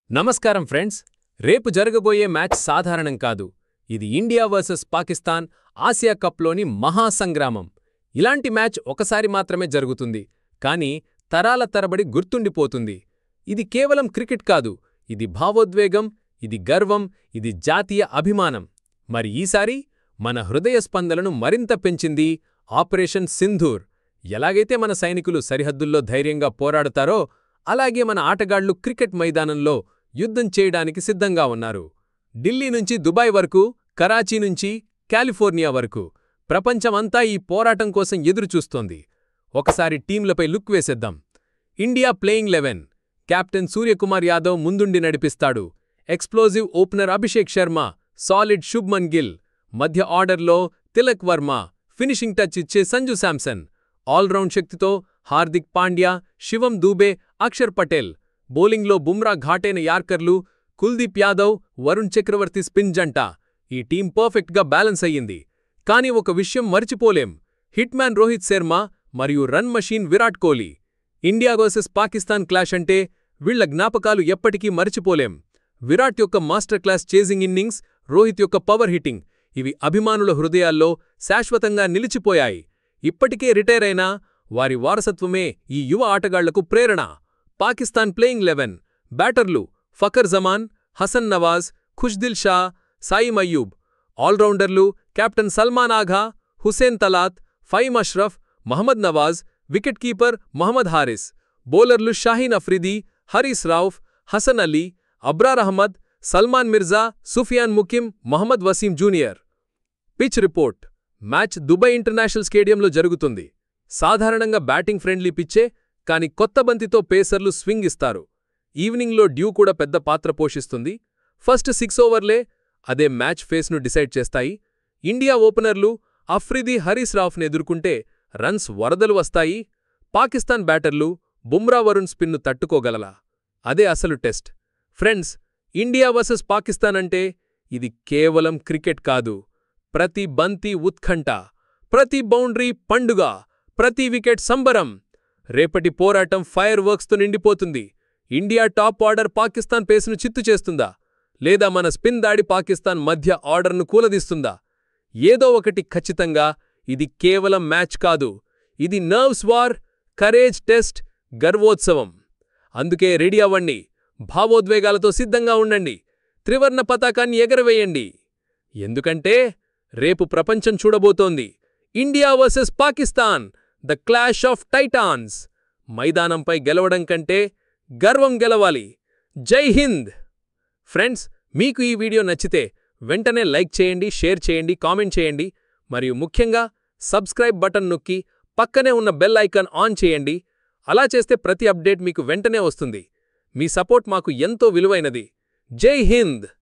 నమస్కారం ఫ్రెండ్స్. రేపు జరగబోయే మ్యాచ్ సాధారణం కాదు. ఇది ఇండియా వర్సెస్ పాకిస్తాన్ ఆసియా కప్లోని మహాసంగ్రామం. ఇలాంటి మ్యాచ్ ఒకసారి మాత్రమే జరుగుతుంది, కానీ తరాల తరబడి గుర్తుండిపోతుంది. ఇది కేవలం క్రికెట్ కాదు, ఇది భావోద్వేగం, ఇది గర్వం, ఇది జాతీయ అభిమానం. మరి ఈసారి మన హృదయ స్పందనను మరింత పెంచింది ఆపరేషన్ సింధూర్. ఎలాగైతే మన సైనికులు సరిహద్దుల్లో ధైర్యంగా పోరాడతారో, అలాగే మన ఆటగాళ్లు క్రికెట్ మైదానంలో యుద్ధం చేయడానికి సిద్ధంగా ఉన్నారు. ఢిల్లీ నుంచి దుబాయ్ వరకు, కరాచీ నుంచి కాలిఫోర్నియా వరకు ప్రపంచమంతా ఈ పోరాటం కోసం ఎదురుచూస్తోంది. ఒకసారి టీంలపై లుక్ వేసేద్దాం. India playing 11. Captain Suryakumar Yadav ముందుండి నడిపిస్తాడు. Explosive opener Abhishek Sharma, solid Shubman Gill. మధ్య ఆర్డర్లో తిలక్ వర్మ, ఫినిషింగ్ టచ్ ఇచ్చే సంజు శాంసన్. ఆల్రౌండ్ శక్తితో హార్దిక్ పాండ్యా, శివం దూబే, అక్షర్ పటేల్. బౌలింగ్లో బుమ్రా ఘాటైన యార్కర్లు, కుల్దీప్ యాదవ్, వరుణ్ చక్రవర్తి స్పిన్ జంట. ఈ టీం పర్ఫెక్ట్గా బ్యాలెన్స్ అయ్యింది. కానీ ఒక విషయం మర్చిపోలేం: హిట్మ్యాన్ రోహిత్ శర్మ మరియు run machine Virat Kohli. India versus Pakistan clash అంటే వీళ్ల జ్ఞాపకాలు ఎప్పటికీ మర్చిపోలేం. విరాట్ యొక్క master class chasing innings, Rohit యొక్క పవర్ హిట్టింగ్, ఇవి అభిమానుల హృదయాల్లో శాశ్వతంగా నిలిచిపోయాయి. ఇప్పటికే రిటైర్ అయినా వారి వారసత్వమే ఈ యువ ఆటగాళ్లకు ప్రేరణ. పాకిస్తాన్ ప్లేయింగ్ 11. బ్యాటర్లు ఫఖర్ జమాన్, హసన్ నవాజ్, ఖుష్దిల్ షా, సాయిం అయ్యూబ్. ఆల్రౌండర్లు captain Salman Agha, Hussain Talat, Faheem Ashraf, Mohammad Nawaz. Wicket keeper Mohammad Haris. బౌలర్లు Shaheen Afridi, Haris Rauf, Hasan Ali, Abrar Ahmed, Salman Mirza, Sufiyan Muqeem, Mohammad Wasim junior. Pitch report: match Dubai international స్టేడియంలో జరుగుతుంది. సాధారణంగా బ్యాటింగ్ ఫ్రెండ్లీ పిచ్చే, కానీ కొత్త బంతితో పేసర్లు స్వింగ్ ఇస్తారు. ఈవినింగ్లో డ్యూ కూడా పెద్ద పాత్ర పోషిస్తుంది. ఫస్ట్ 6 ఓవర్లే అదే మ్యాచ్ ఫేస్ను డిసైడ్ చేస్తాయి. ఇండియా ఓపెనర్లు అఫ్రిది, హరీస్ రాఫ్ను ఎదుర్కొంటే రన్స్ వరదలు వస్తాయి. పాకిస్తాన్ బ్యాటర్లు బుమ్రా, వరుణ్ స్పిన్ను తట్టుకోగలలా? అదే అసలు test. Friends, India versus Pakistan అంటే ఇది కేవలం క్రికెట్ కాదు. ప్రతి బంతి ఉత్కంఠ, ప్రతి బౌండరీ పండుగ, ప్రతి వికెట్ సంబరం. రేపటి పోరాటం ఫైర్ వర్క్స్తో నిండిపోతుంది. ఇండియా టాప్ ఆర్డర్ పాకిస్తాన్ పేస్ను చిత్తు చేస్తుందా, లేదా మన స్పిన్ దాడి పాకిస్తాన్ మధ్య ఆర్డర్ను కూలదీస్తుందా? ఏదో ఒకటి ఖచ్చితంగా. ఇది కేవలం మ్యాచ్ కాదు, ఇది నర్వ్స్ వార్, కరేజ్ టెస్ట్, గర్వోత్సవం. అందుకే రెడీ అవ్వండి, భావోద్వేగాలతో సిద్ధంగా ఉండండి, త్రివర్ణ పతాకాన్ని ఎగరవేయండి. ఎందుకంటే రేపు ప్రపంచం చూడబోతోంది India versus Pakistan, the clash of titans. మైదానంపై గెలవడం కంటే గర్వం గెలవాలి. జై హింద్! ఫ్రెండ్స్, మీకు ఈ వీడియో నచ్చితే వెంటనే లైక్ చేయండి, షేర్ చేయండి, కామెంట్ చేయండి, మరియు ముఖ్యంగా సబ్స్క్రైబ్ బటన్ నొక్కి పక్కనే ఉన్న బెల్ ఐకాన్ ఆన్ చేయండి. అలా చేస్తే ప్రతి అప్డేట్ మీకు వెంటనే వస్తుంది. మీ సపోర్ట్ మాకు ఎంతో విలువైనది. జై హింద్!